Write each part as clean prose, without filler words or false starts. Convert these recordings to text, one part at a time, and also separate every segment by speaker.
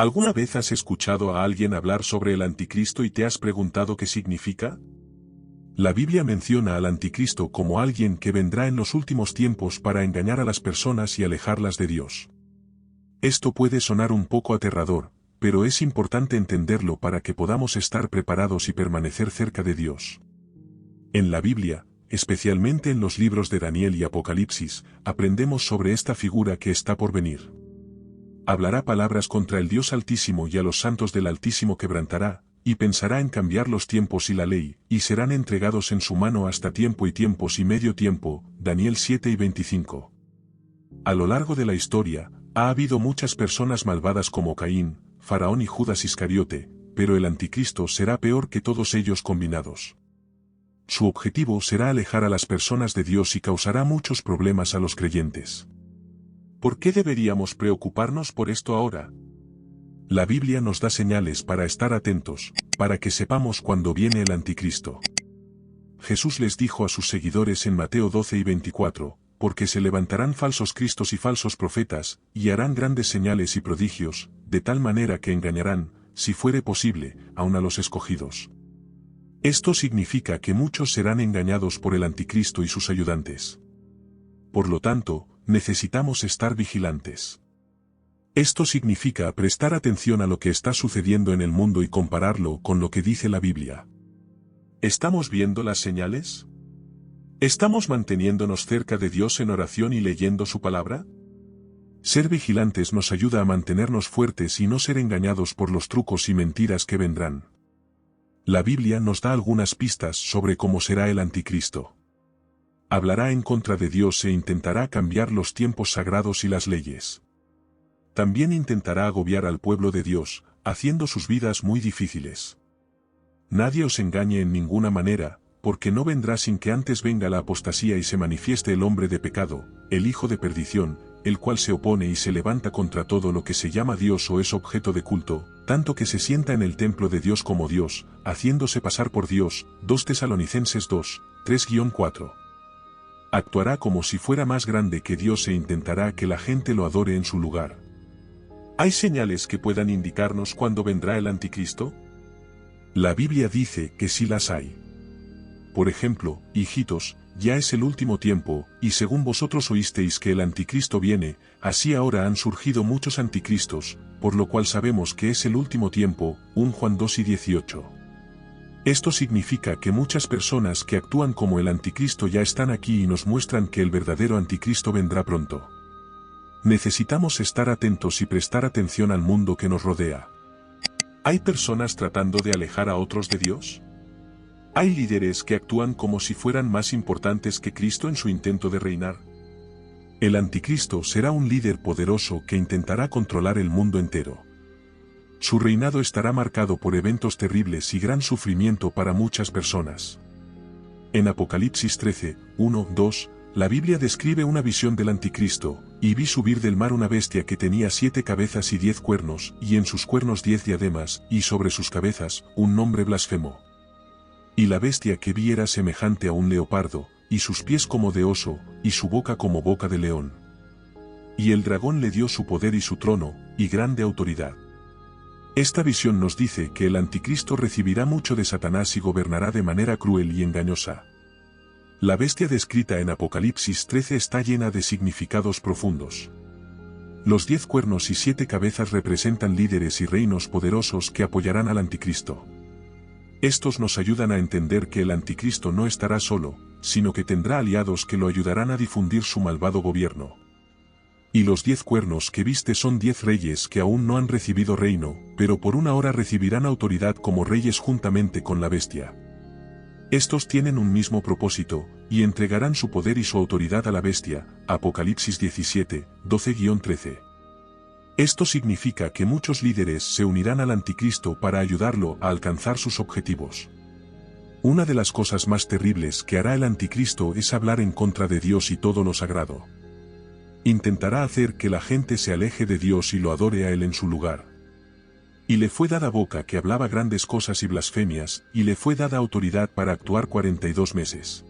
Speaker 1: ¿Alguna vez has escuchado a alguien hablar sobre el anticristo y te has preguntado qué significa? La Biblia menciona al anticristo como alguien que vendrá en los últimos tiempos para engañar a las personas y alejarlas de Dios. Esto puede sonar un poco aterrador, pero es importante entenderlo para que podamos estar preparados y permanecer cerca de Dios. En la Biblia, especialmente en los libros de Daniel y Apocalipsis, aprendemos sobre esta figura que está por venir. Hablará palabras contra el Dios Altísimo y a los santos del Altísimo quebrantará, y pensará en cambiar los tiempos y la ley, y serán entregados en su mano hasta tiempo y tiempos y medio tiempo, Daniel 7:25. A lo largo de la historia, ha habido muchas personas malvadas como Caín, Faraón y Judas Iscariote, pero el anticristo será peor que todos ellos combinados. Su objetivo será alejar a las personas de Dios y causará muchos problemas a los creyentes. ¿Por qué deberíamos preocuparnos por esto ahora? La Biblia nos da señales para estar atentos, para que sepamos cuándo viene el anticristo. Jesús les dijo a sus seguidores en Mateo 12:24, porque se levantarán falsos cristos y falsos profetas, y harán grandes señales y prodigios, de tal manera que engañarán, si fuere posible, aun a los escogidos. Esto significa que muchos serán engañados por el anticristo y sus ayudantes. Por lo tanto, necesitamos estar vigilantes. Esto significa prestar atención a lo que está sucediendo en el mundo y compararlo con lo que dice la Biblia. ¿Estamos viendo las señales? ¿Estamos manteniéndonos cerca de Dios en oración y leyendo su palabra? Ser vigilantes nos ayuda a mantenernos fuertes y no ser engañados por los trucos y mentiras que vendrán. La Biblia nos da algunas pistas sobre cómo será el anticristo. Hablará en contra de Dios e intentará cambiar los tiempos sagrados y las leyes. También intentará agobiar al pueblo de Dios, haciendo sus vidas muy difíciles. Nadie os engañe en ninguna manera, porque no vendrá sin que antes venga la apostasía y se manifieste el hombre de pecado, el hijo de perdición, el cual se opone y se levanta contra todo lo que se llama Dios o es objeto de culto, tanto que se sienta en el templo de Dios como Dios, haciéndose pasar por Dios. 2 Tesalonicenses 2, 3-4. Actuará como si fuera más grande que Dios e intentará que la gente lo adore en su lugar. ¿Hay señales que puedan indicarnos cuándo vendrá el anticristo? La Biblia dice que sí las hay. Por ejemplo, hijitos, ya es el último tiempo, y según vosotros oísteis que el anticristo viene, así ahora han surgido muchos anticristos, por lo cual sabemos que es el último tiempo. 1 Juan 2:18. Esto significa que muchas personas que actúan como el anticristo ya están aquí y nos muestran que el verdadero anticristo vendrá pronto. Necesitamos estar atentos y prestar atención al mundo que nos rodea. ¿Hay personas tratando de alejar a otros de Dios? ¿Hay líderes que actúan como si fueran más importantes que Cristo en su intento de reinar? El anticristo será un líder poderoso que intentará controlar el mundo entero. Su reinado estará marcado por eventos terribles y gran sufrimiento para muchas personas. En Apocalipsis 13, 1-2, la Biblia describe una visión del anticristo, y vi subir del mar una bestia que tenía 7 cabezas y 10 cuernos, y en sus cuernos 10 diademas, y sobre sus cabezas, un nombre blasfemo. Y la bestia que vi era semejante a un leopardo, y sus pies como de oso, y su boca como boca de león. Y el dragón le dio su poder y su trono, y grande autoridad. Esta visión nos dice que el anticristo recibirá mucho de Satanás y gobernará de manera cruel y engañosa. La bestia descrita en Apocalipsis 13 está llena de significados profundos. Los 10 cuernos y 7 cabezas representan líderes y reinos poderosos que apoyarán al anticristo. Estos nos ayudan a entender que el anticristo no estará solo, sino que tendrá aliados que lo ayudarán a difundir su malvado gobierno. Y los 10 cuernos que viste son 10 reyes que aún no han recibido reino, pero por una hora recibirán autoridad como reyes juntamente con la bestia. Estos tienen un mismo propósito, y entregarán su poder y su autoridad a la bestia. Apocalipsis 17, 12-13. Esto significa que muchos líderes se unirán al anticristo para ayudarlo a alcanzar sus objetivos. Una de las cosas más terribles que hará el anticristo es hablar en contra de Dios y todo lo sagrado. Intentará hacer que la gente se aleje de Dios y lo adore a Él en su lugar. Y le fue dada boca que hablaba grandes cosas y blasfemias, y le fue dada autoridad para actuar 42 meses.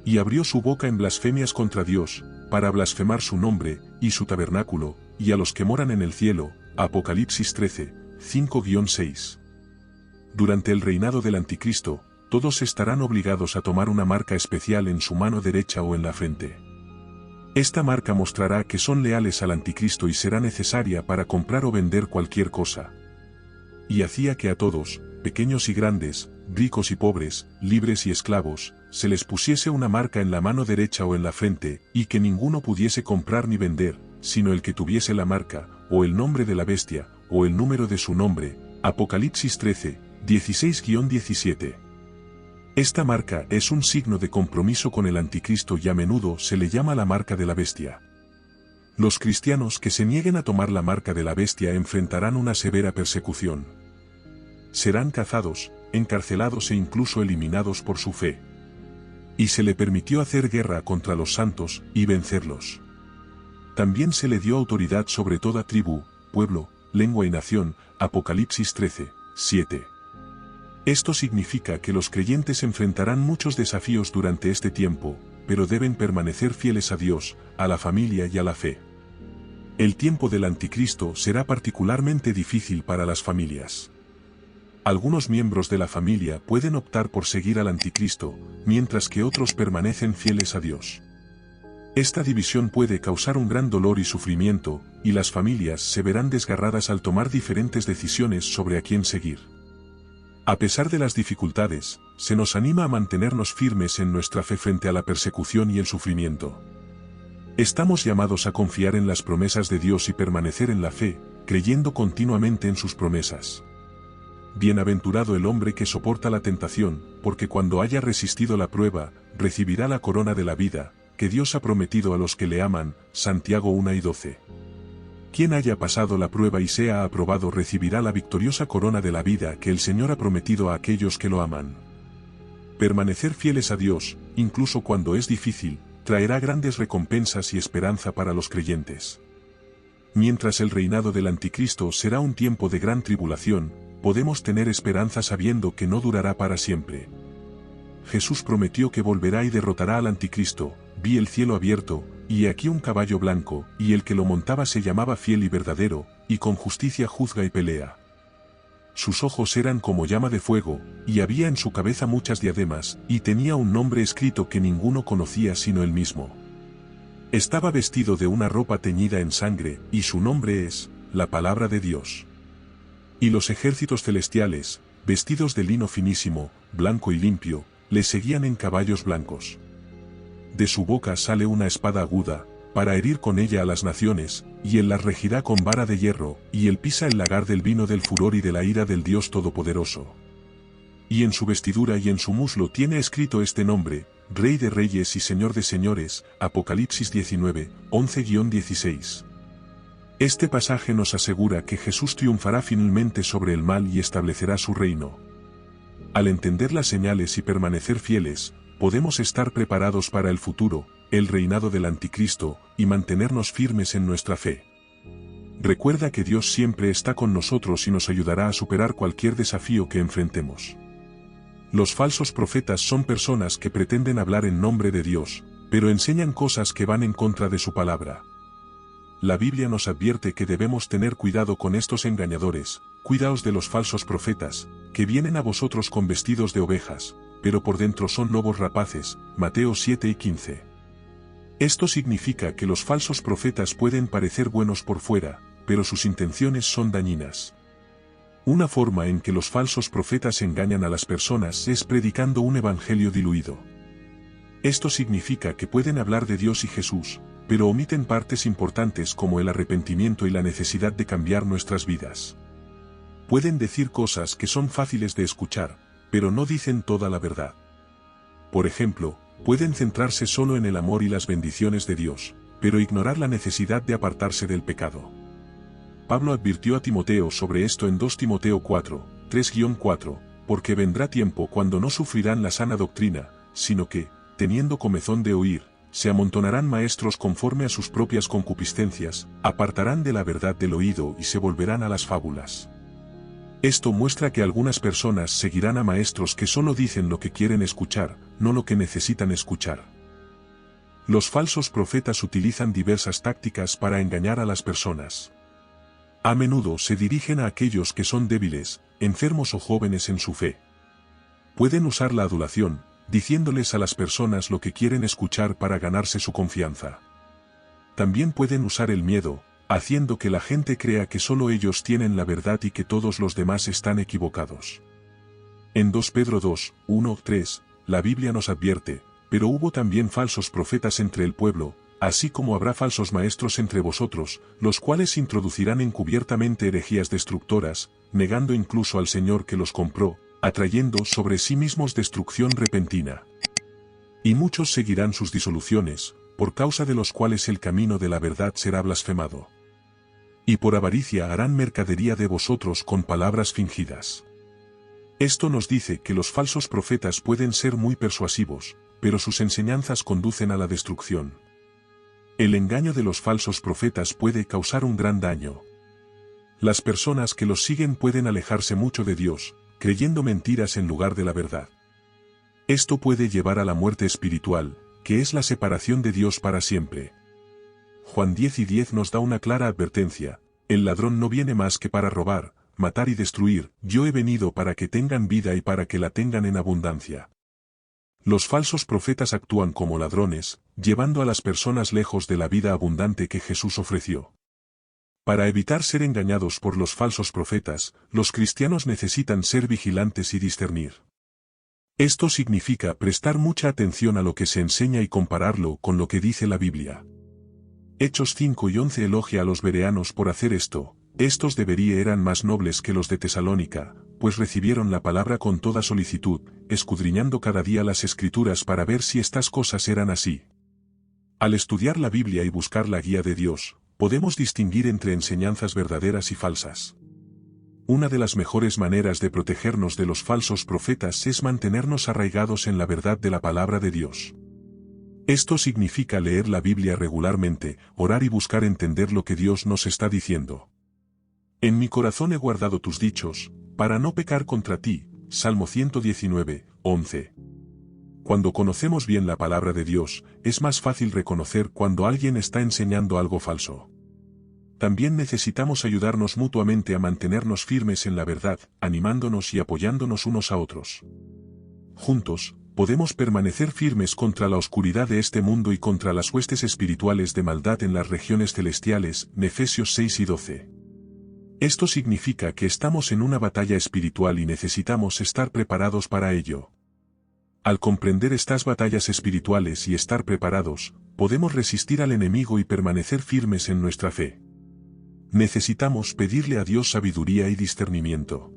Speaker 1: Y abrió su boca en blasfemias contra Dios, para blasfemar su nombre, y su tabernáculo, y a los que moran en el cielo. Apocalipsis 13, 5-6. Durante el reinado del Anticristo, todos estarán obligados a tomar una marca especial en su mano derecha o en la frente. Esta marca mostrará que son leales al Anticristo y será necesaria para comprar o vender cualquier cosa. Y hacía que a todos, pequeños y grandes, ricos y pobres, libres y esclavos, se les pusiese una marca en la mano derecha o en la frente, y que ninguno pudiese comprar ni vender, sino el que tuviese la marca, o el nombre de la bestia, o el número de su nombre. Apocalipsis 13, 16-17. Esta marca es un signo de compromiso con el Anticristo y a menudo se le llama la marca de la bestia. Los cristianos que se nieguen a tomar la marca de la bestia enfrentarán una severa persecución. Serán cazados, encarcelados e incluso eliminados por su fe. Y se le permitió hacer guerra contra los santos y vencerlos. También se le dio autoridad sobre toda tribu, pueblo, lengua y nación. Apocalipsis 13, 7. Esto significa que los creyentes enfrentarán muchos desafíos durante este tiempo, pero deben permanecer fieles a Dios, a la familia y a la fe. El tiempo del Anticristo será particularmente difícil para las familias. Algunos miembros de la familia pueden optar por seguir al Anticristo, mientras que otros permanecen fieles a Dios. Esta división puede causar un gran dolor y sufrimiento, y las familias se verán desgarradas al tomar diferentes decisiones sobre a quién seguir. A pesar de las dificultades, se nos anima a mantenernos firmes en nuestra fe frente a la persecución y el sufrimiento. Estamos llamados a confiar en las promesas de Dios y permanecer en la fe, creyendo continuamente en sus promesas. Bienaventurado el hombre que soporta la tentación, porque cuando haya resistido la prueba, recibirá la corona de la vida, que Dios ha prometido a los que le aman. Santiago 1:12. Quien haya pasado la prueba y sea aprobado recibirá la victoriosa corona de la vida que el Señor ha prometido a aquellos que lo aman. Permanecer fieles a Dios, incluso cuando es difícil, traerá grandes recompensas y esperanza para los creyentes. Mientras el reinado del Anticristo será un tiempo de gran tribulación, podemos tener esperanza sabiendo que no durará para siempre. Jesús prometió que volverá y derrotará al Anticristo. Vi el cielo abierto, y aquí un caballo blanco, y el que lo montaba se llamaba Fiel y Verdadero, y con justicia juzga y pelea. Sus ojos eran como llama de fuego, y había en su cabeza muchas diademas, y tenía un nombre escrito que ninguno conocía sino él mismo. Estaba vestido de una ropa teñida en sangre, y su nombre es, la Palabra de Dios. Y los ejércitos celestiales, vestidos de lino finísimo, blanco y limpio, le seguían en caballos blancos. De su boca sale una espada aguda, para herir con ella a las naciones, y él las regirá con vara de hierro, y él pisa el lagar del vino del furor y de la ira del Dios Todopoderoso. Y en su vestidura y en su muslo tiene escrito este nombre, Rey de Reyes y Señor de Señores. Apocalipsis 19, 11-16. Este pasaje nos asegura que Jesús triunfará finalmente sobre el mal y establecerá su reino. Al entender las señales y permanecer fieles, podemos estar preparados para el futuro, el reinado del Anticristo, y mantenernos firmes en nuestra fe. Recuerda que Dios siempre está con nosotros y nos ayudará a superar cualquier desafío que enfrentemos. Los falsos profetas son personas que pretenden hablar en nombre de Dios, pero enseñan cosas que van en contra de su palabra. La Biblia nos advierte que debemos tener cuidado con estos engañadores. Cuidaos de los falsos profetas, que vienen a vosotros con vestidos de ovejas, pero por dentro son lobos rapaces. Mateo 7:15. Esto significa que los falsos profetas pueden parecer buenos por fuera, pero sus intenciones son dañinas. Una forma en que los falsos profetas engañan a las personas es predicando un evangelio diluido. Esto significa que pueden hablar de Dios y Jesús, pero omiten partes importantes como el arrepentimiento y la necesidad de cambiar nuestras vidas. Pueden decir cosas que son fáciles de escuchar, pero no dicen toda la verdad. Por ejemplo, pueden centrarse solo en el amor y las bendiciones de Dios, pero ignorar la necesidad de apartarse del pecado. Pablo advirtió a Timoteo sobre esto en 2 Timoteo 4, 3-4, porque vendrá tiempo cuando no sufrirán la sana doctrina, sino que, teniendo comezón de oír, se amontonarán maestros conforme a sus propias concupiscencias, apartarán de la verdad del oído y se volverán a las fábulas. Esto muestra que algunas personas seguirán a maestros que solo dicen lo que quieren escuchar, no lo que necesitan escuchar. Los falsos profetas utilizan diversas tácticas para engañar a las personas. A menudo se dirigen a aquellos que son débiles, enfermos o jóvenes en su fe. Pueden usar la adulación, diciéndoles a las personas lo que quieren escuchar para ganarse su confianza. También pueden usar el miedo, haciendo que la gente crea que solo ellos tienen la verdad y que todos los demás están equivocados. En 2 Pedro 2, 1, 3, la Biblia nos advierte, pero hubo también falsos profetas entre el pueblo, así como habrá falsos maestros entre vosotros, los cuales introducirán encubiertamente herejías destructoras, negando incluso al Señor que los compró, atrayendo sobre sí mismos destrucción repentina. Y muchos seguirán sus disoluciones, por causa de los cuales el camino de la verdad será blasfemado. Y por avaricia harán mercadería de vosotros con palabras fingidas. Esto nos dice que los falsos profetas pueden ser muy persuasivos, pero sus enseñanzas conducen a la destrucción. El engaño de los falsos profetas puede causar un gran daño. Las personas que los siguen pueden alejarse mucho de Dios, creyendo mentiras en lugar de la verdad. Esto puede llevar a la muerte espiritual, que es la separación de Dios para siempre. Juan 10:10 nos da una clara advertencia: el ladrón no viene más que para robar, matar y destruir, yo he venido para que tengan vida y para que la tengan en abundancia. Los falsos profetas actúan como ladrones, llevando a las personas lejos de la vida abundante que Jesús ofreció. Para evitar ser engañados por los falsos profetas, los cristianos necesitan ser vigilantes y discernir. Esto significa prestar mucha atención a lo que se enseña y compararlo con lo que dice la Biblia. Hechos 5:11 elogia a los bereanos por hacer esto. Estos deberían eran más nobles que los de Tesalónica, pues recibieron la palabra con toda solicitud, escudriñando cada día las Escrituras para ver si estas cosas eran así. Al estudiar la Biblia y buscar la guía de Dios, podemos distinguir entre enseñanzas verdaderas y falsas. Una de las mejores maneras de protegernos de los falsos profetas es mantenernos arraigados en la verdad de la palabra de Dios. Esto significa leer la Biblia regularmente, orar y buscar entender lo que Dios nos está diciendo. En mi corazón he guardado tus dichos, para no pecar contra ti. Salmo 119, 11. Cuando conocemos bien la palabra de Dios, es más fácil reconocer cuando alguien está enseñando algo falso. También necesitamos ayudarnos mutuamente a mantenernos firmes en la verdad, animándonos y apoyándonos unos a otros. Juntos, podemos permanecer firmes contra la oscuridad de este mundo y contra las huestes espirituales de maldad en las regiones celestiales. Efesios 6 y 12. Esto significa que estamos en una batalla espiritual y necesitamos estar preparados para ello. Al comprender estas batallas espirituales y estar preparados, podemos resistir al enemigo y permanecer firmes en nuestra fe. Necesitamos pedirle a Dios sabiduría y discernimiento.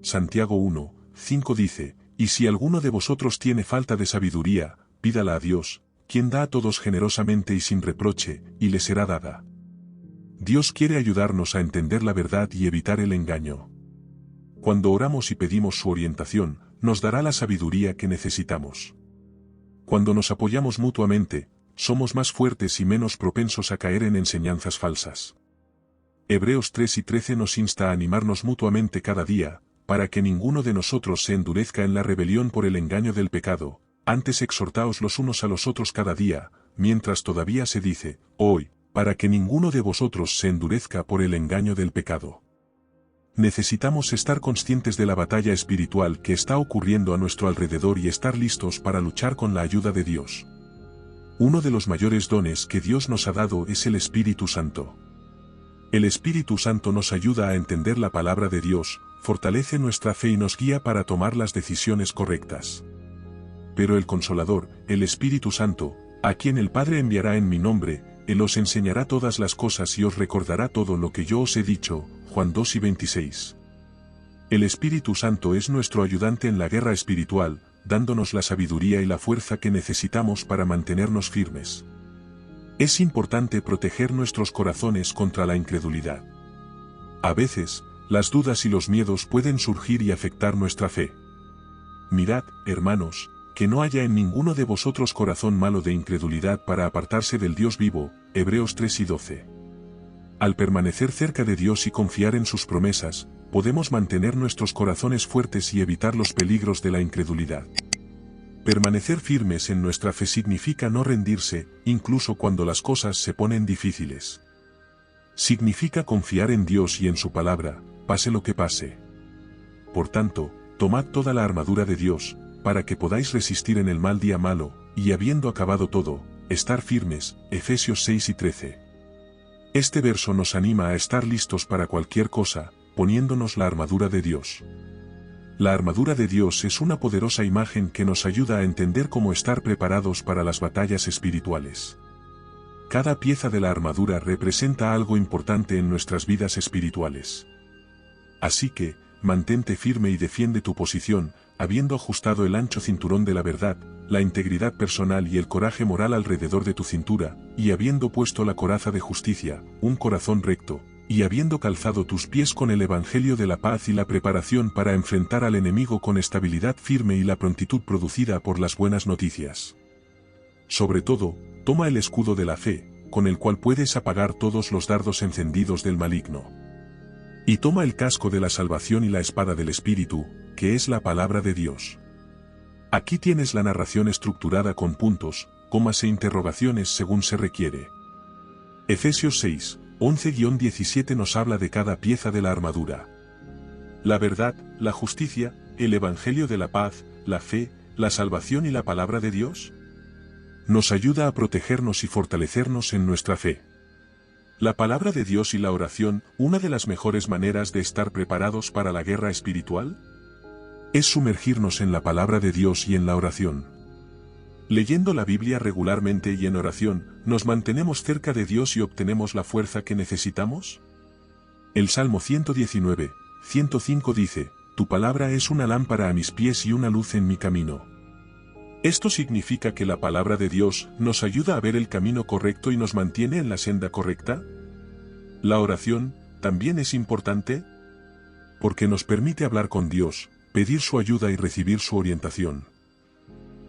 Speaker 1: Santiago 1, 5 dice, y si alguno de vosotros tiene falta de sabiduría, pídala a Dios, quien da a todos generosamente y sin reproche, y le será dada. Dios quiere ayudarnos a entender la verdad y evitar el engaño. Cuando oramos y pedimos su orientación, nos dará la sabiduría que necesitamos. Cuando nos apoyamos mutuamente, somos más fuertes y menos propensos a caer en enseñanzas falsas. Hebreos 3 y 13 nos insta a animarnos mutuamente cada día, para que ninguno de nosotros se endurezca en la rebelión por el engaño del pecado, antes exhortaos los unos a los otros cada día, mientras todavía se dice, hoy, para que ninguno de vosotros se endurezca por el engaño del pecado. Necesitamos estar conscientes de la batalla espiritual que está ocurriendo a nuestro alrededor y estar listos para luchar con la ayuda de Dios. Uno de los mayores dones que Dios nos ha dado es el Espíritu Santo. El Espíritu Santo nos ayuda a entender la palabra de Dios, fortalece nuestra fe y nos guía para tomar las decisiones correctas. Pero el Consolador, el Espíritu Santo, a quien el Padre enviará en mi nombre, Él os enseñará todas las cosas y os recordará todo lo que yo os he dicho. Juan 2 y 26. El Espíritu Santo es nuestro ayudante en la guerra espiritual, dándonos la sabiduría y la fuerza que necesitamos para mantenernos firmes. Es importante proteger nuestros corazones contra la incredulidad. A veces, las dudas y los miedos pueden surgir y afectar nuestra fe. Mirad, hermanos, que no haya en ninguno de vosotros corazón malo de incredulidad para apartarse del Dios vivo. Hebreos 3 y 12. Al permanecer cerca de Dios y confiar en sus promesas, podemos mantener nuestros corazones fuertes y evitar los peligros de la incredulidad. Permanecer firmes en nuestra fe significa no rendirse, incluso cuando las cosas se ponen difíciles. Significa confiar en Dios y en su palabra, pase lo que pase. Por tanto, tomad toda la armadura de Dios, para que podáis resistir en el mal día malo, y habiendo acabado todo, estar firmes. Efesios 6:13. Este verso nos anima a estar listos para cualquier cosa, poniéndonos la armadura de Dios. La armadura de Dios es una poderosa imagen que nos ayuda a entender cómo estar preparados para las batallas espirituales. Cada pieza de la armadura representa algo importante en nuestras vidas espirituales. Así que, mantente firme y defiende tu posición, habiendo ajustado el ancho cinturón de la verdad, la integridad personal y el coraje moral alrededor de tu cintura, y habiendo puesto la coraza de justicia, un corazón recto, y habiendo calzado tus pies con el evangelio de la paz y la preparación para enfrentar al enemigo con estabilidad firme y la prontitud producida por las buenas noticias. Sobre todo, toma el escudo de la fe, con el cual puedes apagar todos los dardos encendidos del maligno. Y toma el casco de la salvación y la espada del Espíritu, que es la palabra de Dios. Aquí tienes la narración estructurada con puntos, comas e interrogaciones según se requiere. Efesios 6, 11-17 nos habla de cada pieza de la armadura. La verdad, la justicia, el evangelio de la paz, la fe, la salvación y la palabra de Dios. Nos ayuda a protegernos y fortalecernos en nuestra fe. La palabra de Dios y la oración, una de las mejores maneras de estar preparados para la guerra espiritual, es sumergirnos en la palabra de Dios y en la oración. Leyendo la Biblia regularmente y en oración, ¿nos mantenemos cerca de Dios y obtenemos la fuerza que necesitamos? El Salmo 119, 105 dice, «Tu palabra es una lámpara a mis pies y una luz en mi camino». Esto significa que la palabra de Dios nos ayuda a ver el camino correcto y nos mantiene en la senda correcta. La oración también es importante porque nos permite hablar con Dios, pedir su ayuda y recibir su orientación.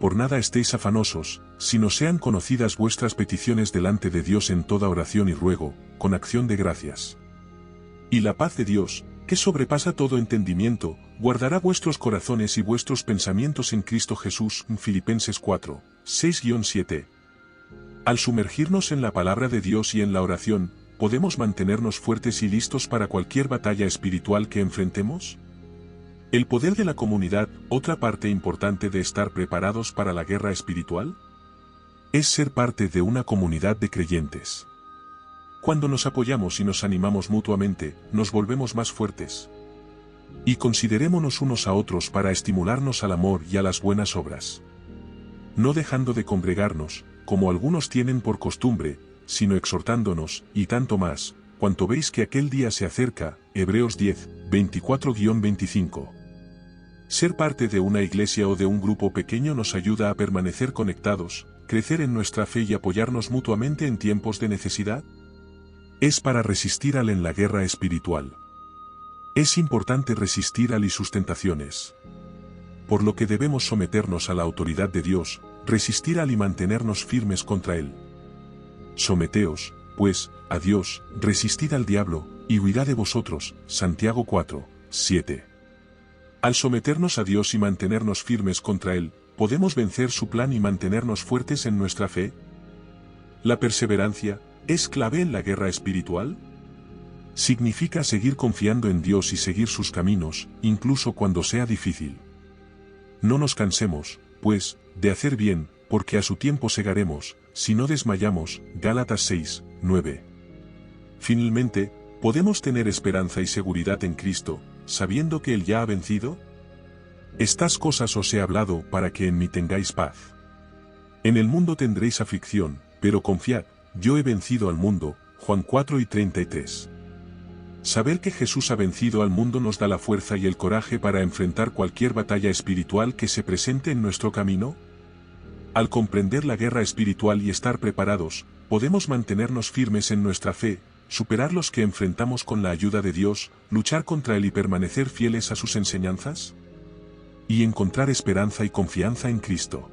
Speaker 1: Por nada estéis afanosos, sino sean conocidas vuestras peticiones delante de Dios en toda oración y ruego, con acción de gracias. Y la paz de Dios, que sobrepasa todo entendimiento, guardará vuestros corazones y vuestros pensamientos en Cristo Jesús. Filipenses 4, 6-7. Al sumergirnos en la palabra de Dios y en la oración, ¿podemos mantenernos fuertes y listos para cualquier batalla espiritual que enfrentemos? El poder de la comunidad, otra parte importante de estar preparados para la guerra espiritual, es ser parte de una comunidad de creyentes. Cuando nos apoyamos y nos animamos mutuamente, nos volvemos más fuertes. Y considerémonos unos a otros para estimularnos al amor y a las buenas obras. No dejando de congregarnos, como algunos tienen por costumbre, sino exhortándonos, y tanto más, cuanto veis que aquel día se acerca. Hebreos 10, 24-25. Ser parte de una iglesia o de un grupo pequeño nos ayuda a permanecer conectados, crecer en nuestra fe y apoyarnos mutuamente en tiempos de necesidad. Es para resistir en la guerra espiritual. Es importante resistir y sus tentaciones. Por lo que debemos someternos a la autoridad de Dios, resistir y mantenernos firmes contra Él. Someteos, pues, a Dios, resistid al diablo, y huirá de vosotros. Santiago 4, 7. Al someternos a Dios y mantenernos firmes contra Él, ¿podemos vencer su plan y mantenernos fuertes en nuestra fe? La perseverancia ¿es clave en la guerra espiritual? Significa seguir confiando en Dios y seguir sus caminos, incluso cuando sea difícil. No nos cansemos, pues, de hacer bien, porque a su tiempo segaremos, si no desmayamos. Gálatas 6, 9. Finalmente, ¿podemos tener esperanza y seguridad en Cristo, sabiendo que Él ya ha vencido? Estas cosas os he hablado para que en mí tengáis paz. En el mundo tendréis aflicción, pero confiad, yo he vencido al mundo. Juan 4:33. Saber que Jesús ha vencido al mundo nos da la fuerza y el coraje para enfrentar cualquier batalla espiritual que se presente en nuestro camino. Al comprender la guerra espiritual y estar preparados, podemos mantenernos firmes en nuestra fe, superar los que enfrentamos con la ayuda de Dios, luchar contra Él y permanecer fieles a sus enseñanzas, y encontrar esperanza y confianza en Cristo.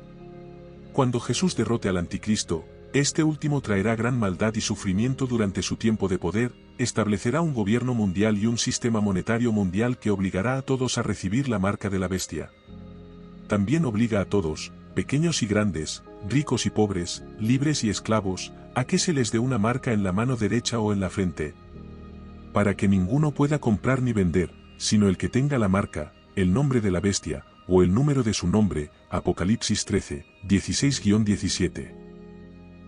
Speaker 1: Cuando Jesús derrote al anticristo, este último traerá gran maldad y sufrimiento durante su tiempo de poder, establecerá un gobierno mundial y un sistema monetario mundial que obligará a todos a recibir la marca de la bestia. También obliga a todos, pequeños y grandes, ricos y pobres, libres y esclavos, a que se les dé una marca en la mano derecha o en la frente, para que ninguno pueda comprar ni vender, sino el que tenga la marca, el nombre de la bestia, o el número de su nombre. Apocalipsis 13, 16-17.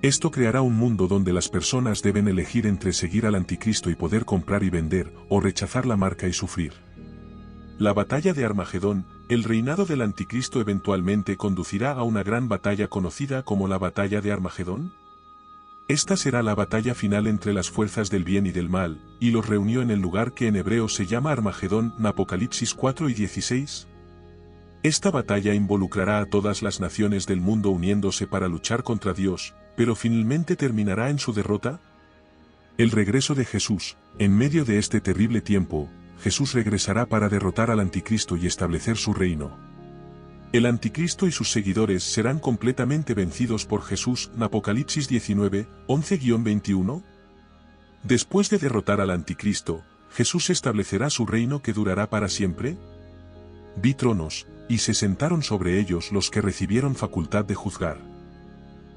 Speaker 1: Esto creará un mundo donde las personas deben elegir entre seguir al anticristo y poder comprar y vender, o rechazar la marca y sufrir. La batalla de Armagedón, el reinado del anticristo eventualmente conducirá a una gran batalla conocida como la batalla de Armagedón. Esta será la batalla final entre las fuerzas del bien y del mal, y los reunió en el lugar que en hebreo se llama Armagedón, Apocalipsis 4 y 16. Esta batalla involucrará a todas las naciones del mundo uniéndose para luchar contra Dios, pero finalmente terminará en su derrota. El regreso de Jesús. En medio de este terrible tiempo, Jesús regresará para derrotar al anticristo y establecer su reino. El anticristo y sus seguidores serán completamente vencidos por Jesús. Apocalipsis 19, 11-21. Después de derrotar al anticristo, Jesús establecerá su reino que durará para siempre. Vi tronos, y se sentaron sobre ellos los que recibieron facultad de juzgar.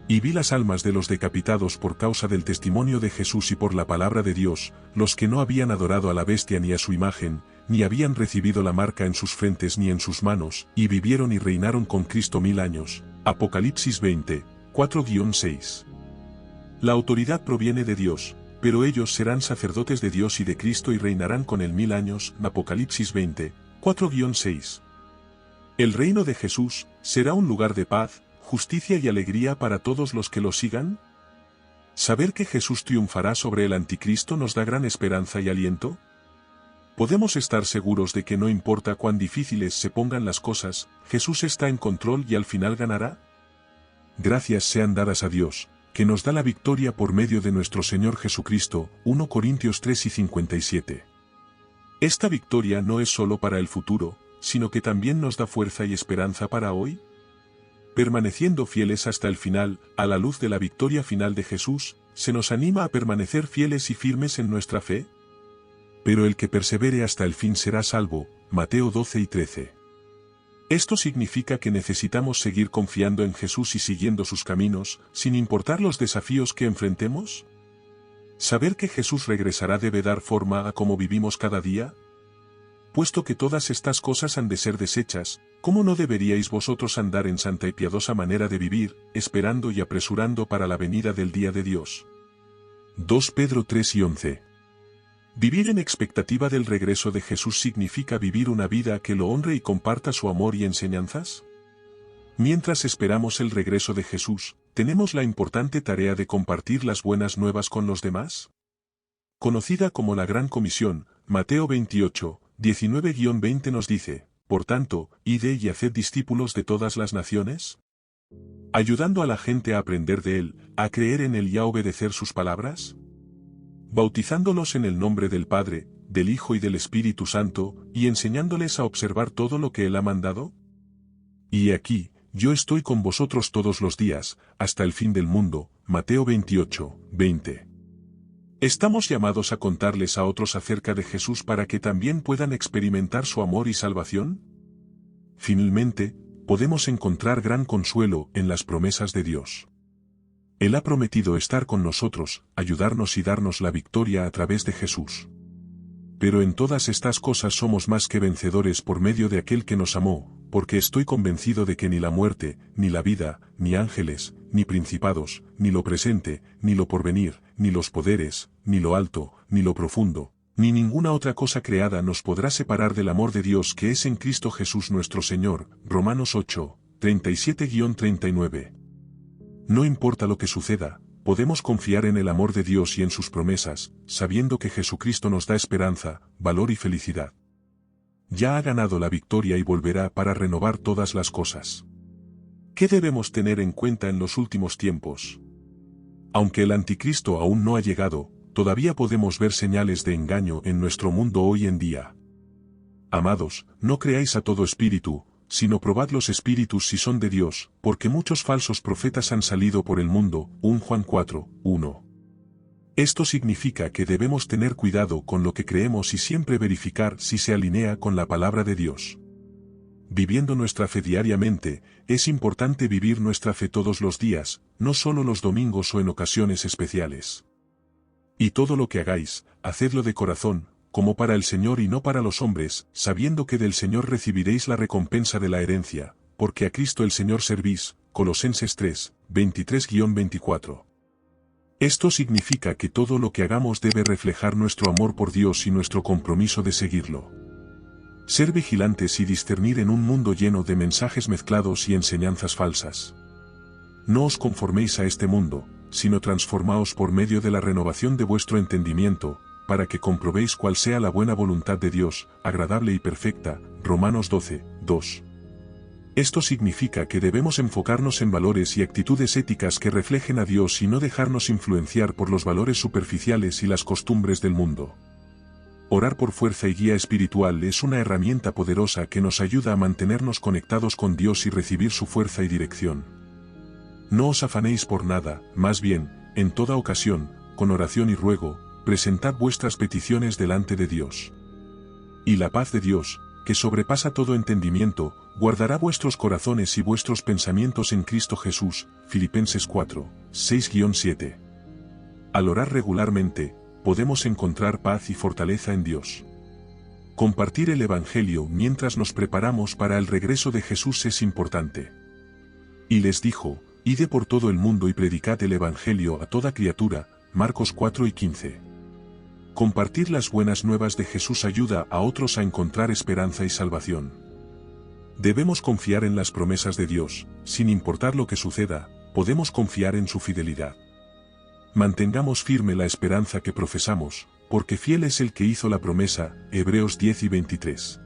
Speaker 1: Y vi las almas de los decapitados por causa del testimonio de Jesús y por la palabra de Dios, los que no habían adorado a la bestia ni a su imagen, ni habían recibido la marca en sus frentes ni en sus manos, y vivieron y reinaron con Cristo 1000 años. Apocalipsis 20, 4-6. La autoridad proviene de Dios, pero ellos serán sacerdotes de Dios y de Cristo y reinarán con él 1000 años. Apocalipsis 20, 4-6. El reino de Jesús será un lugar de paz, justicia y alegría para todos los que lo sigan. ¿Saber que Jesús triunfará sobre el anticristo nos da gran esperanza y aliento? Podemos estar seguros de que no importa cuán difíciles se pongan las cosas, Jesús está en control y al final ganará. Gracias sean dadas a Dios, que nos da la victoria por medio de nuestro Señor Jesucristo. 1 Corintios 3 y 57. Esta victoria no es solo para el futuro, sino que también nos da fuerza y esperanza para hoy. Permaneciendo fieles hasta el final, a la luz de la victoria final de Jesús, ¿se nos anima a permanecer fieles y firmes en nuestra fe? Pero el que persevere hasta el fin será salvo. Mateo 12 y 13. Esto significa que necesitamos seguir confiando en Jesús y siguiendo sus caminos, sin importar los desafíos que enfrentemos. ¿Saber que Jesús regresará debe dar forma a cómo vivimos cada día? Puesto que todas estas cosas han de ser deshechas, ¿cómo no deberíais vosotros andar en santa y piadosa manera de vivir, esperando y apresurando para la venida del día de Dios? 2 Pedro 3 y 11. Vivir en expectativa del regreso de Jesús significa vivir una vida que lo honre y comparta su amor y enseñanzas. Mientras esperamos el regreso de Jesús, ¿tenemos la importante tarea de compartir las buenas nuevas con los demás? Conocida como la Gran Comisión, Mateo 28, 19-20 nos dice: por tanto, id y haced discípulos de todas las naciones, ayudando a la gente a aprender de él, a creer en él y a obedecer sus palabras, bautizándolos en el nombre del Padre, del Hijo y del Espíritu Santo, y enseñándoles a observar todo lo que él ha mandado. Y aquí, yo estoy con vosotros todos los días, hasta el fin del mundo. Mateo 28, 20. Estamos llamados a contarles a otros acerca de Jesús para que también puedan experimentar su amor y salvación. Finalmente, podemos encontrar gran consuelo en las promesas de Dios. Él ha prometido estar con nosotros, ayudarnos y darnos la victoria a través de Jesús. Pero en todas estas cosas somos más que vencedores por medio de aquel que nos amó, porque estoy convencido de que ni la muerte, ni la vida, ni ángeles, ni principados, ni lo presente, ni lo porvenir, ni los poderes, ni lo alto, ni lo profundo, ni ninguna otra cosa creada nos podrá separar del amor de Dios que es en Cristo Jesús nuestro Señor. Romanos 8, 37-39. No importa lo que suceda, podemos confiar en el amor de Dios y en sus promesas, sabiendo que Jesucristo nos da esperanza, valor y felicidad. Ya ha ganado la victoria y volverá para renovar todas las cosas. ¿Qué debemos tener en cuenta en los últimos tiempos? Aunque el anticristo aún no ha llegado, todavía podemos ver señales de engaño en nuestro mundo hoy en día. Amados, no creáis a todo espíritu, sino probad los espíritus si son de Dios, porque muchos falsos profetas han salido por el mundo. 1 Juan 4, 1. Esto significa que debemos tener cuidado con lo que creemos y siempre verificar si se alinea con la palabra de Dios. Viviendo nuestra fe diariamente, es importante vivir nuestra fe todos los días, no solo los domingos o en ocasiones especiales. Y todo lo que hagáis, hacedlo de corazón, como para el Señor y no para los hombres, sabiendo que del Señor recibiréis la recompensa de la herencia, porque a Cristo el Señor servís. Colosenses 3, 23-24. Esto significa que todo lo que hagamos debe reflejar nuestro amor por Dios y nuestro compromiso de seguirlo. Ser vigilantes y discernir en un mundo lleno de mensajes mezclados y enseñanzas falsas. No os conforméis a este mundo, sino transformaos por medio de la renovación de vuestro entendimiento, para que comprobéis cuál sea la buena voluntad de Dios, agradable y perfecta. Romanos 12, 2. Esto significa que debemos enfocarnos en valores y actitudes éticas que reflejen a Dios y no dejarnos influenciar por los valores superficiales y las costumbres del mundo. Orar por fuerza y guía espiritual es una herramienta poderosa que nos ayuda a mantenernos conectados con Dios y recibir su fuerza y dirección. No os afanéis por nada, más bien, en toda ocasión, con oración y ruego, presentad vuestras peticiones delante de Dios. Y la paz de Dios, que sobrepasa todo entendimiento, guardará vuestros corazones y vuestros pensamientos en Cristo Jesús. Filipenses 4, 6-7. Al orar regularmente, podemos encontrar paz y fortaleza en Dios. Compartir el Evangelio mientras nos preparamos para el regreso de Jesús es importante. Y les dijo, id por todo el mundo y predicad el Evangelio a toda criatura. Marcos 4:15. Compartir las buenas nuevas de Jesús ayuda a otros a encontrar esperanza y salvación. Debemos confiar en las promesas de Dios, sin importar lo que suceda, podemos confiar en su fidelidad. Mantengamos firme la esperanza que profesamos, porque fiel es el que hizo la promesa. Hebreos 10:23.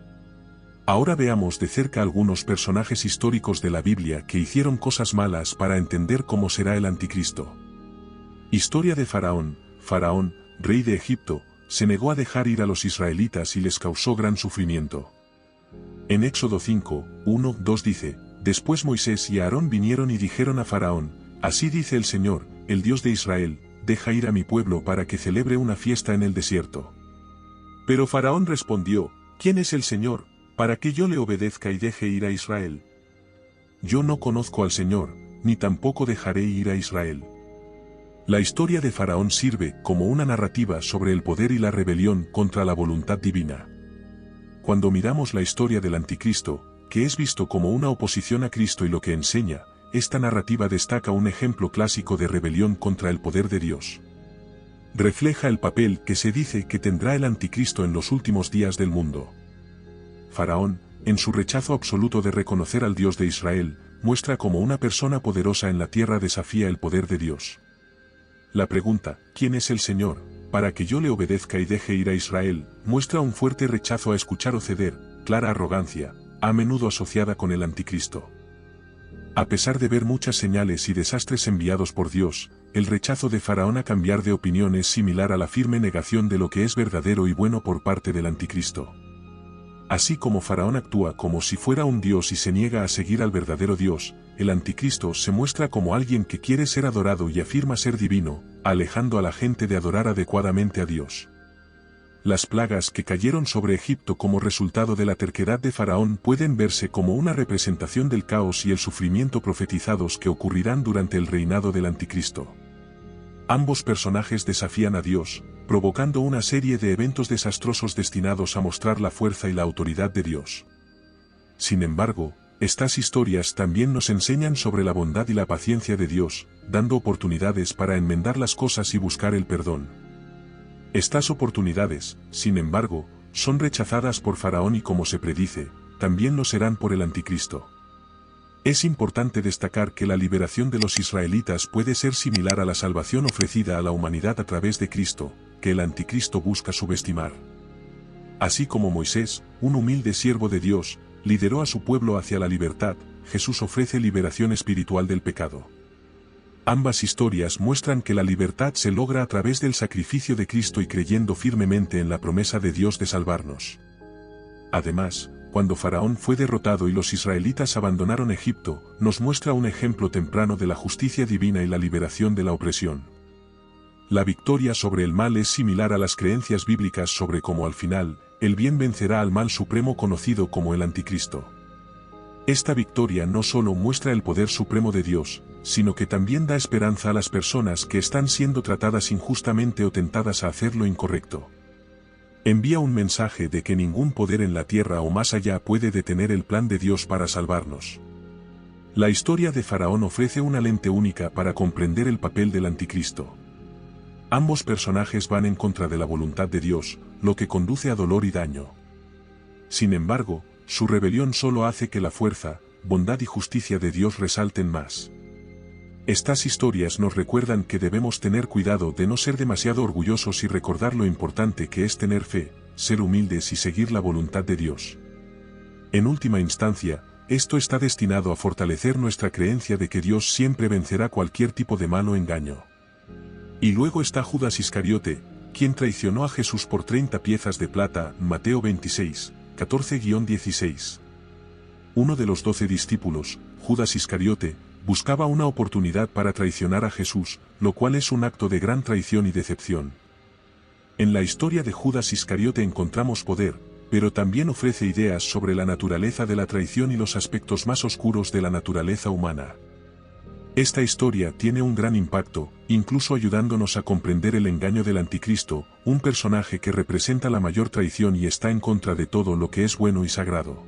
Speaker 1: Ahora veamos de cerca algunos personajes históricos de la Biblia que hicieron cosas malas para entender cómo será el anticristo. Historia de Faraón. Faraón, rey de Egipto, se negó a dejar ir a los israelitas y les causó gran sufrimiento. En Éxodo 5, 1-2 dice, después Moisés y Aarón vinieron y dijeron a Faraón, así dice el Señor, el Dios de Israel, deja ir a mi pueblo para que celebre una fiesta en el desierto. Pero Faraón respondió, ¿quién es el Señor, para que yo le obedezca y deje ir a Israel? Yo no conozco al Señor, ni tampoco dejaré ir a Israel. La historia de Faraón sirve como una narrativa sobre el poder y la rebelión contra la voluntad divina. Cuando miramos la historia del anticristo, que es visto como una oposición a Cristo y lo que enseña, esta narrativa destaca un ejemplo clásico de rebelión contra el poder de Dios. Refleja el papel que se dice que tendrá el anticristo en los últimos días del mundo. Faraón, en su rechazo absoluto de reconocer al Dios de Israel, muestra como una persona poderosa en la tierra desafía el poder de Dios. La pregunta, ¿quién es el Señor, para que yo le obedezca y deje ir a Israel?, muestra un fuerte rechazo a escuchar o ceder, clara arrogancia, a menudo asociada con el anticristo. A pesar de ver muchas señales y desastres enviados por Dios, el rechazo de Faraón a cambiar de opinión es similar a la firme negación de lo que es verdadero y bueno por parte del anticristo. Así como Faraón actúa como si fuera un dios y se niega a seguir al verdadero Dios, el anticristo se muestra como alguien que quiere ser adorado y afirma ser divino, alejando a la gente de adorar adecuadamente a Dios. Las plagas que cayeron sobre Egipto como resultado de la terquedad de Faraón pueden verse como una representación del caos y el sufrimiento profetizados que ocurrirán durante el reinado del anticristo. Ambos personajes desafían a Dios, provocando una serie de eventos desastrosos destinados a mostrar la fuerza y la autoridad de Dios. Sin embargo, estas historias también nos enseñan sobre la bondad y la paciencia de Dios, dando oportunidades para enmendar las cosas y buscar el perdón. Estas oportunidades, sin embargo, son rechazadas por Faraón y como se predice, también lo serán por el anticristo. Es importante destacar que la liberación de los israelitas puede ser similar a la salvación ofrecida a la humanidad a través de Cristo, que el anticristo busca subestimar. Así como Moisés, un humilde siervo de Dios, lideró a su pueblo hacia la libertad, Jesús ofrece liberación espiritual del pecado. Ambas historias muestran que la libertad se logra a través del sacrificio de Cristo y creyendo firmemente en la promesa de Dios de salvarnos. Además, cuando Faraón fue derrotado y los israelitas abandonaron Egipto, nos muestra un ejemplo temprano de la justicia divina y la liberación de la opresión. La victoria sobre el mal es similar a las creencias bíblicas sobre cómo al final, el bien vencerá al mal supremo conocido como el anticristo. Esta victoria no solo muestra el poder supremo de Dios, sino que también da esperanza a las personas que están siendo tratadas injustamente o tentadas a hacer lo incorrecto. Envía un mensaje de que ningún poder en la tierra o más allá puede detener el plan de Dios para salvarnos. La historia de Faraón ofrece una lente única para comprender el papel del anticristo. Ambos personajes van en contra de la voluntad de Dios, lo que conduce a dolor y daño. Sin embargo, su rebelión solo hace que la fuerza, bondad y justicia de Dios resalten más. Estas historias nos recuerdan que debemos tener cuidado de no ser demasiado orgullosos y recordar lo importante que es tener fe, ser humildes y seguir la voluntad de Dios. En última instancia, esto está destinado a fortalecer nuestra creencia de que Dios siempre vencerá cualquier tipo de malo engaño. Y luego está Judas Iscariote, quien traicionó a Jesús por 30 piezas de plata, Mateo 26, 14-16. Uno de los 12 discípulos, Judas Iscariote, buscaba una oportunidad para traicionar a Jesús, lo cual es un acto de gran traición y decepción. En la historia de Judas Iscariote encontramos poder, pero también ofrece ideas sobre la naturaleza de la traición y los aspectos más oscuros de la naturaleza humana. Esta historia tiene un gran impacto, incluso ayudándonos a comprender el engaño del anticristo, un personaje que representa la mayor traición y está en contra de todo lo que es bueno y sagrado.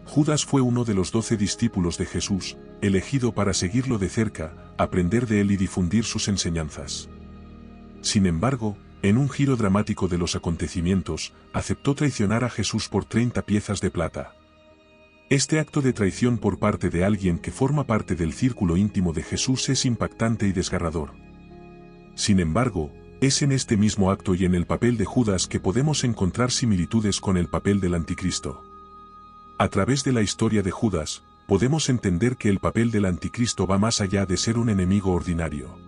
Speaker 1: Judas fue uno de los 12 discípulos de Jesús, elegido para seguirlo de cerca, aprender de él y difundir sus enseñanzas. Sin embargo, en un giro dramático de los acontecimientos, aceptó traicionar a Jesús por 30 piezas de plata. Este acto de traición por parte de alguien que forma parte del círculo íntimo de Jesús es impactante y desgarrador. Sin embargo, es en este mismo acto y en el papel de Judas que podemos encontrar similitudes con el papel del anticristo. A través de la historia de Judas, podemos entender que el papel del anticristo va más allá de ser un enemigo ordinario.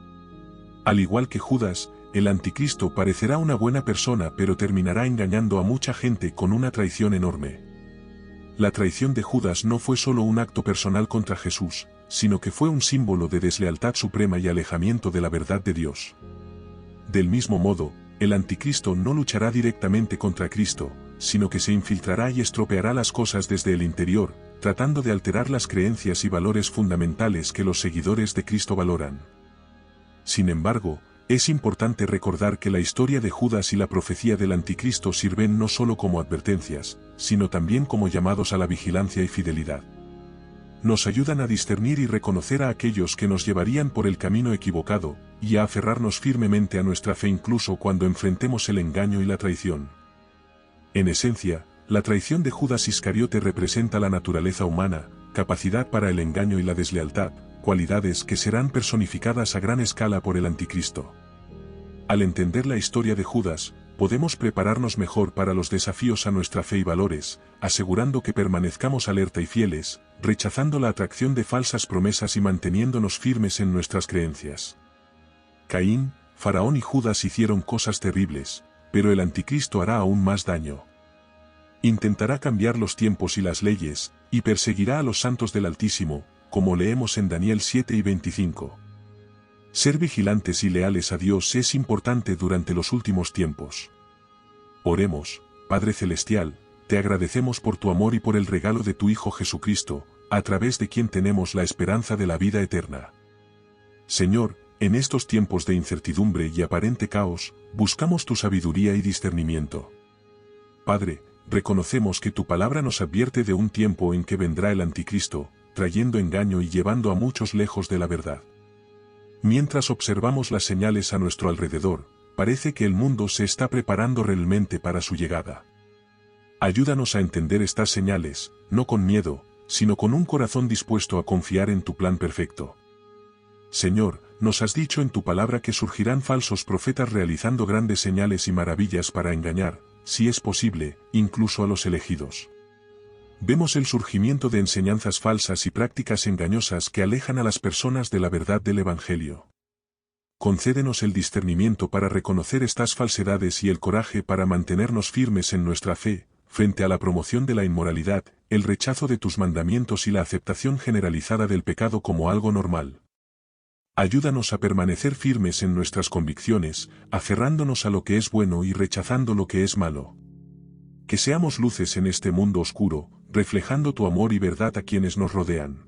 Speaker 1: Al igual que Judas, el anticristo parecerá una buena persona pero terminará engañando a mucha gente con una traición enorme. La traición de Judas no fue solo un acto personal contra Jesús, sino que fue un símbolo de deslealtad suprema y alejamiento de la verdad de Dios. Del mismo modo, el anticristo no luchará directamente contra Cristo, sino que se infiltrará y estropeará las cosas desde el interior, tratando de alterar las creencias y valores fundamentales que los seguidores de Cristo valoran. Sin embargo, es importante recordar que la historia de Judas y la profecía del anticristo sirven no solo como advertencias, sino también como llamados a la vigilancia y fidelidad. Nos ayudan a discernir y reconocer a aquellos que nos llevarían por el camino equivocado, y a aferrarnos firmemente a nuestra fe incluso cuando enfrentemos el engaño y la traición. En esencia, la traición de Judas Iscariote representa la naturaleza humana, capacidad para el engaño y la deslealtad, cualidades que serán personificadas a gran escala por el anticristo. Al entender la historia de Judas, podemos prepararnos mejor para los desafíos a nuestra fe y valores, asegurando que permanezcamos alerta y fieles, rechazando la atracción de falsas promesas y manteniéndonos firmes en nuestras creencias. Caín, Faraón y Judas hicieron cosas terribles, pero el anticristo hará aún más daño. Intentará cambiar los tiempos y las leyes, y perseguirá a los santos del Altísimo, como leemos en Daniel 7 y 25. Ser vigilantes y leales a Dios es importante durante los últimos tiempos. Oremos, Padre Celestial, te agradecemos por tu amor y por el regalo de tu Hijo Jesucristo, a través de quien tenemos la esperanza de la vida eterna. Señor, en estos tiempos de incertidumbre y aparente caos, buscamos tu sabiduría y discernimiento. Padre, reconocemos que tu palabra nos advierte de un tiempo en que vendrá el anticristo, trayendo engaño y llevando a muchos lejos de la verdad. Mientras observamos las señales a nuestro alrededor, parece que el mundo se está preparando realmente para su llegada. Ayúdanos a entender estas señales, no con miedo, sino con un corazón dispuesto a confiar en tu plan perfecto. Señor, nos has dicho en tu palabra que surgirán falsos profetas realizando grandes señales y maravillas para engañar, si es posible, incluso a los elegidos. Vemos el surgimiento de enseñanzas falsas y prácticas engañosas que alejan a las personas de la verdad del Evangelio. Concédenos el discernimiento para reconocer estas falsedades y el coraje para mantenernos firmes en nuestra fe, frente a la promoción de la inmoralidad, el rechazo de tus mandamientos y la aceptación generalizada del pecado como algo normal. Ayúdanos a permanecer firmes en nuestras convicciones, aferrándonos a lo que es bueno y rechazando lo que es malo. Que seamos luces en este mundo oscuro, reflejando tu amor y verdad a quienes nos rodean.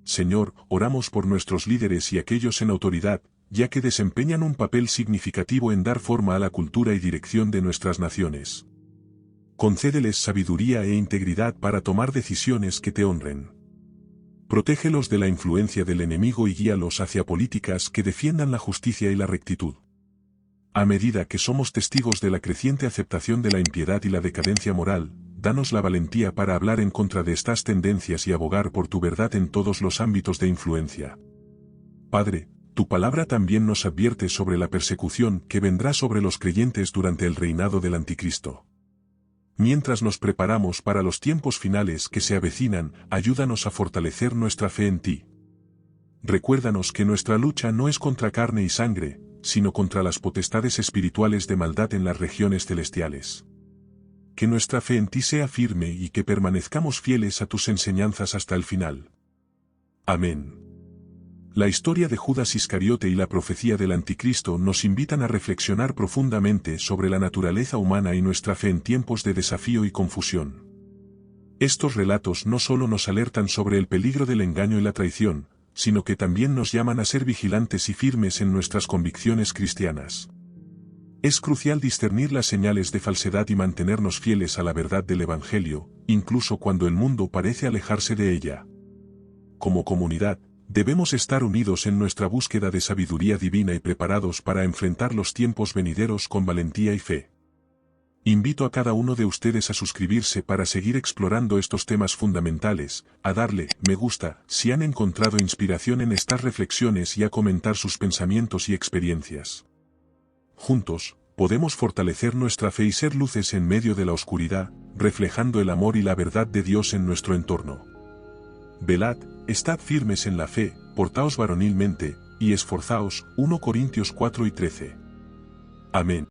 Speaker 1: Señor, oramos por nuestros líderes y aquellos en autoridad, ya que desempeñan un papel significativo en dar forma a la cultura y dirección de nuestras naciones. Concédeles sabiduría e integridad para tomar decisiones que te honren. Protégelos de la influencia del enemigo y guíalos hacia políticas que defiendan la justicia y la rectitud. A medida que somos testigos de la creciente aceptación de la impiedad y la decadencia moral, danos la valentía para hablar en contra de estas tendencias y abogar por tu verdad en todos los ámbitos de influencia. Padre, tu palabra también nos advierte sobre la persecución que vendrá sobre los creyentes durante el reinado del Anticristo. Mientras nos preparamos para los tiempos finales que se avecinan, ayúdanos a fortalecer nuestra fe en ti. Recuérdanos que nuestra lucha no es contra carne y sangre, sino contra las potestades espirituales de maldad en las regiones celestiales. Que nuestra fe en ti sea firme y que permanezcamos fieles a tus enseñanzas hasta el final. Amén. La historia de Judas Iscariote y la profecía del Anticristo nos invitan a reflexionar profundamente sobre la naturaleza humana y nuestra fe en tiempos de desafío y confusión. Estos relatos no solo nos alertan sobre el peligro del engaño y la traición, sino que también nos llaman a ser vigilantes y firmes en nuestras convicciones cristianas. Es crucial discernir las señales de falsedad y mantenernos fieles a la verdad del Evangelio, incluso cuando el mundo parece alejarse de ella. Como comunidad, debemos estar unidos en nuestra búsqueda de sabiduría divina y preparados para enfrentar los tiempos venideros con valentía y fe. Invito a cada uno de ustedes a suscribirse para seguir explorando estos temas fundamentales, a darle me gusta si han encontrado inspiración en estas reflexiones y a comentar sus pensamientos y experiencias. Juntos, podemos fortalecer nuestra fe y ser luces en medio de la oscuridad, reflejando el amor y la verdad de Dios en nuestro entorno. Velad, estad firmes en la fe, portaos varonilmente, y esforzaos. 1 Corintios 4:13. Amén.